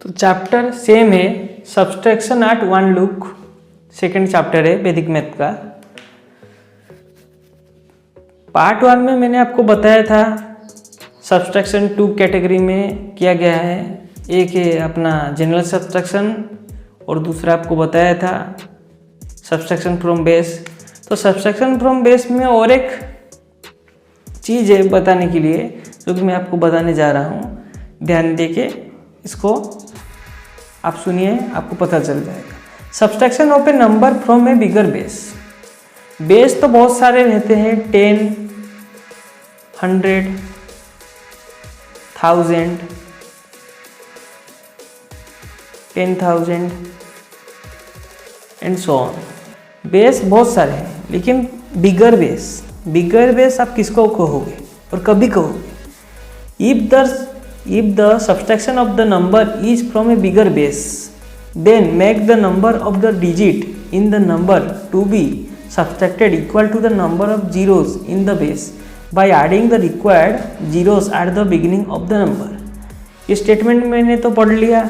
तो chapter same है, subtraction at one look, second chapter है वैदिक मैथ का। पार्ट 1 में मैंने आपको बताया था सब्सट्रैक्शन 2 कैटेगरी में किया गया है। एक है अपना जनरल सब्सट्रैक्शन और दूसरा आपको बताया था सब्सट्रैक्शन फ्रॉम बेस। तो सब्सट्रैक्शन फ्रॉम बेस में और एक चीज़ है बताने के लिए जो कि मैं आपको बताने जा रहा हूँ। ध्यान दे के इसको आप सुनिए, आपको पता चल जाएगा। Subtraction of A number from a bigger base. Base तो बहुत सारे रहते हैं, 10, 100, 1000, 10,000 एंड सो ऑन। बेस बहुत सारे हैं, लेकिन बिगर बेस आप किसको कहोगे और कभी कहोगे? If the subtraction of the number is from a bigger base, then make the number of the digit in the number to be subtracted equal to the number of zeros in the base by adding the required zeros at the beginning of the number। ये statement मैंने तो पढ़ लिया,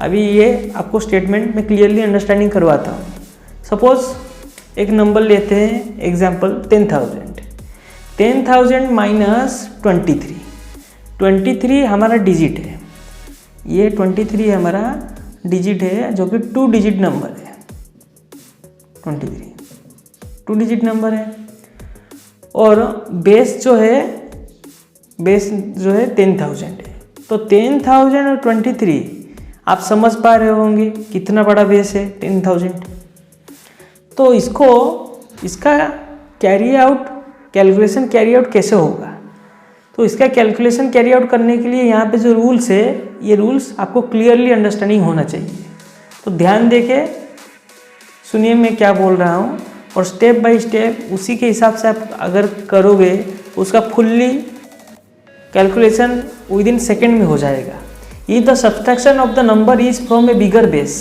अभी ये आपको statement में clearly understanding करवाता हूँ। सपोज एक नंबर लेते हैं, एग्जाम्पल 10,000 माइनस 23 हमारा डिजिट है। ये 23 हमारा डिजिट है जो कि 2 डिजिट नंबर है। 23 2 डिजिट नंबर है और बेस जो है 10,000 है। तो 10,000 और 23 आप समझ पा रहे होंगे कितना बड़ा बेस है 10,000। तो इसका कैलकुलेशन कैरी आउट कैसे होगा? तो इसका कैलकुलेशन कैरी आउट करने के लिए यहाँ पे जो रूल्स है, ये रूल्स आपको क्लियरली अंडरस्टैंडिंग होना चाहिए। तो ध्यान देके सुनिए मैं क्या बोल रहा हूँ और स्टेप बाय स्टेप उसी के हिसाब से आप अगर करोगे उसका fully calculation with in second में हो जाएगा। If the subtraction of the number is from a bigger base,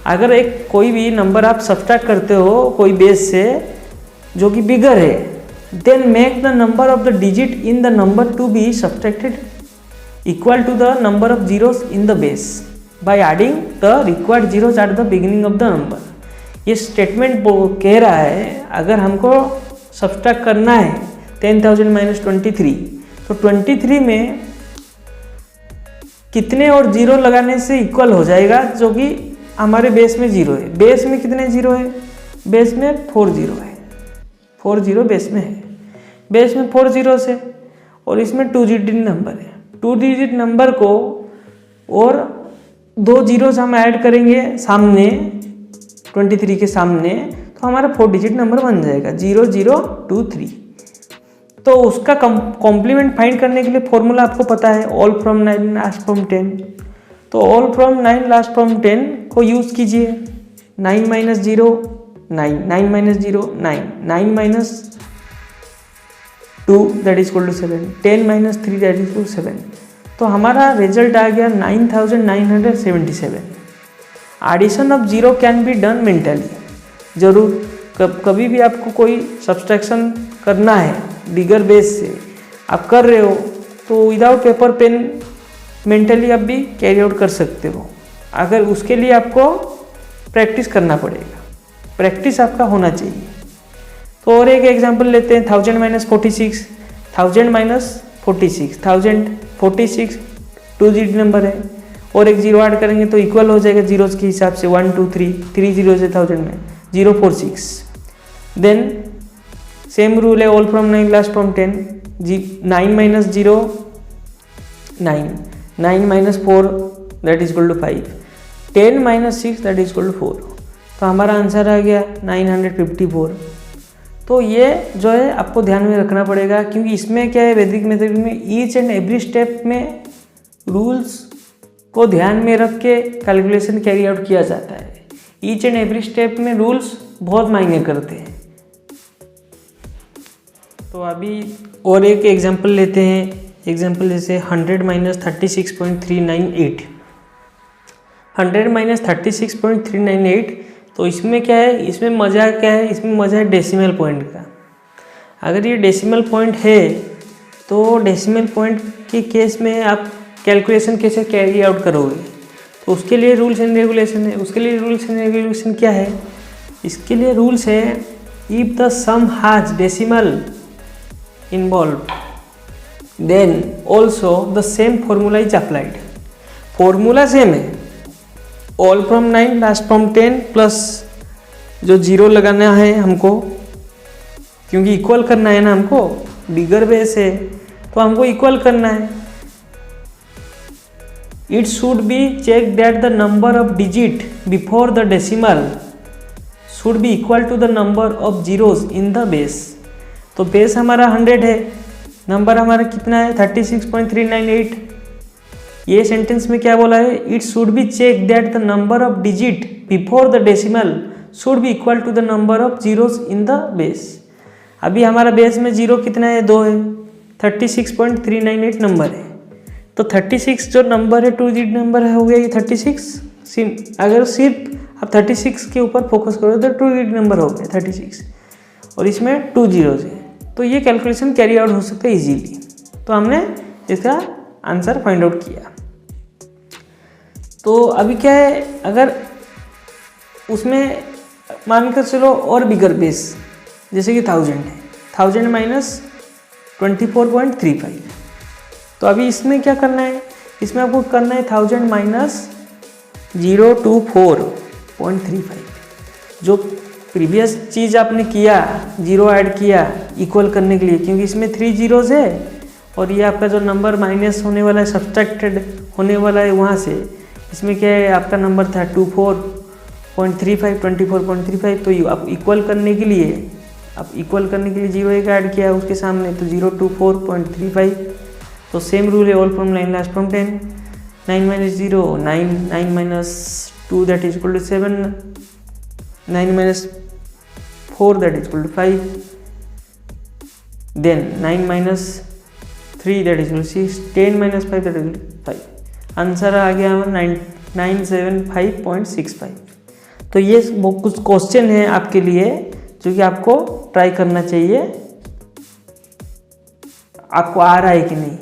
अगर एक कोई भी नंबर आप सब्सट्रैक्ट करते हो कोई बेस से जो कि बिगर है, then make the number of the digit in the number to be subtracted equal to the number of zeros in the base by adding the required zeros at the beginning of the number. ये statement कह रहा है अगर हमको subtract करना है 10,000 minus 23, तो 23 में कितने और जीरो लगाने से इक्वल हो जाएगा जो कि हमारे बेस में जीरो है। बेस में कितने जीरो है? बेस में 4 जीरो है। 4 जीरो बेस में है, बेस में 4 जीरोस है और इसमें 2 डिजिट नंबर है। 2 डिजिट नंबर को और 2 जीरोस हम ऐड करेंगे सामने 23 के सामने, तो हमारा 4 डिजिट नंबर बन जाएगा 0023। तो उसका कॉम्प्लीमेंट फाइंड करने के लिए फॉर्मूला आपको पता है, ऑल फ्रॉम 9 लास्ट फ्रॉम 10। तो ऑल फ्रॉम 9 लास्ट फ्रॉम 10 को यूज़ कीजिए। 9 minus 0 9, 9 minus 0 9, 9 minus 2 that is equal to 7, 10 minus 3 that is equal to 7। तो हमारा रिजल्ट आ गया 9,977। Addition of zero can be done mentally. जरूर कभी भी आपको कोई सब्सट्रैक्शन करना है बिगर बेस से, आप कर रहे हो तो विदाउट पेपर पेन मेंटली आप भी कैरी आउट कर सकते हो। अगर उसके लिए आपको प्रैक्टिस करना पड़ेगा, प्रैक्टिस आपका होना चाहिए। तो और एक एग्जांपल लेते हैं 1000 माइनस 46, 1000 माइनस 46, 1046 2 डिजिट नंबर है और एक जीरो ऐड करेंगे तो इक्वल हो जाएगा जीरोस के हिसाब से 1 2 3 जीरोस है 1000 में 046। देन सेम रूल है all from 9 last from 10, 9 minus 0 9, 9 minus 4 that is equal to 5, 10 minus 6 that is equal to 4। तो हमारा आंसर आ गया 954। तो ये जो है आपको ध्यान में रखना पड़ेगा, क्योंकि इसमें क्या है वैदिक मेथड में ईच एंड एवरी स्टेप में रूल्स को ध्यान में रख के कैलकुलेशन कैरी आउट किया जाता है। ईच एंड एवरी स्टेप में रूल्स बहुत मायने करते हैं। तो अभी और एक एग्जांपल लेते हैं। एग्जांपल जैसे 100 माइनस 36.398, 100 माइनस 36.398। तो इसमें क्या है, इसमें मज़ा क्या है? इसमें मज़ा है डेसिमल पॉइंट का। अगर ये डेसिमल पॉइंट है तो डेसिमल पॉइंट के केस में आप कैलकुलेशन कैसे कैरी आउट करोगे? तो उसके लिए रूल्स एंड रेगुलेशन है। उसके लिए रूल्स एंड रेगुलेशन क्या है? इसके लिए रूल्स है, if the sum has decimal involve then also the same formula is applied. Formula same है, all from 9 last from 10 plus जो 0 लगाना है हमको, क्योंकि इक्वल करना है ना हमको, बिगर बेस है तो हमको इक्वल करना है। It should be check that the number of digit before the decimal should be equal to the number of zeros in the base. तो बेस हमारा 100 है, नंबर हमारा कितना है 36.398। ये सेंटेंस में क्या बोला है? It should be check that the number of digit before the decimal should be equal to the number of zeros in the base. अभी हमारा बेस में 0 कितना है? 2 है, 36.398 नंबर है। तो 36 जो नंबर है 2 डिजिट नंबर है, हो गया ये 36। अगर सिर्फ आप 36 के ऊपर फोकस करो तो 2 डिजिट नंबर हो गया 36, और इसमें 2 जीरोज है, तो ये कैलकुलेशन कैरी आउट हो सकता है इजीली। तो हमने इसका आंसर फाइंड आउट किया। तो अभी क्या है, अगर उसमें मान कर चलो और बिगर बेस जैसे कि 1000 है, 1000 माइनस 24.35। तो अभी इसमें क्या करना है? इसमें आपको करना है 1000 माइनस 024.35। जो प्रीवियस चीज़ आपने किया, 0 ऐड किया इक्वल करने के लिए, क्योंकि इसमें 3 जीरोज है और ये आपका जो नंबर माइनस होने वाला है, सब्सट्रैक्टेड होने वाला है वहाँ से, इसमें क्या है आपका नंबर था 24.35। तो आप इक्वल करने के लिए 0 एक ऐड किया उसके सामने, तो 024.35। तो सेम रूल है, all from 9 last from 10, 9 minus 0 9, 9 minus 2 that is equal to 7, 9 minus 4 that is equal to 5, then 9 minus 3 that is equal to 6, 10 minus 5 that is equal to 5। Answer आ गया हमारा 975.65। तो ये वो कुछ क्वेश्चन है आपके लिए जो कि आपको ट्राई करना चाहिए, आपको आ रहा है कि नहीं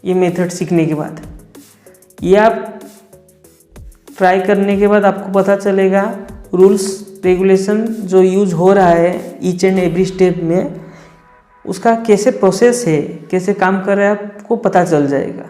ये मेथड सीखने के बाद। ये आप ट्राई करने के बाद आपको पता चलेगा रूल्स रेगुलेशन जो यूज हो रहा है ईच एंड एवरी स्टेप में, उसका कैसे प्रोसेस है, कैसे काम कर रहा है, आपको पता चल जाएगा।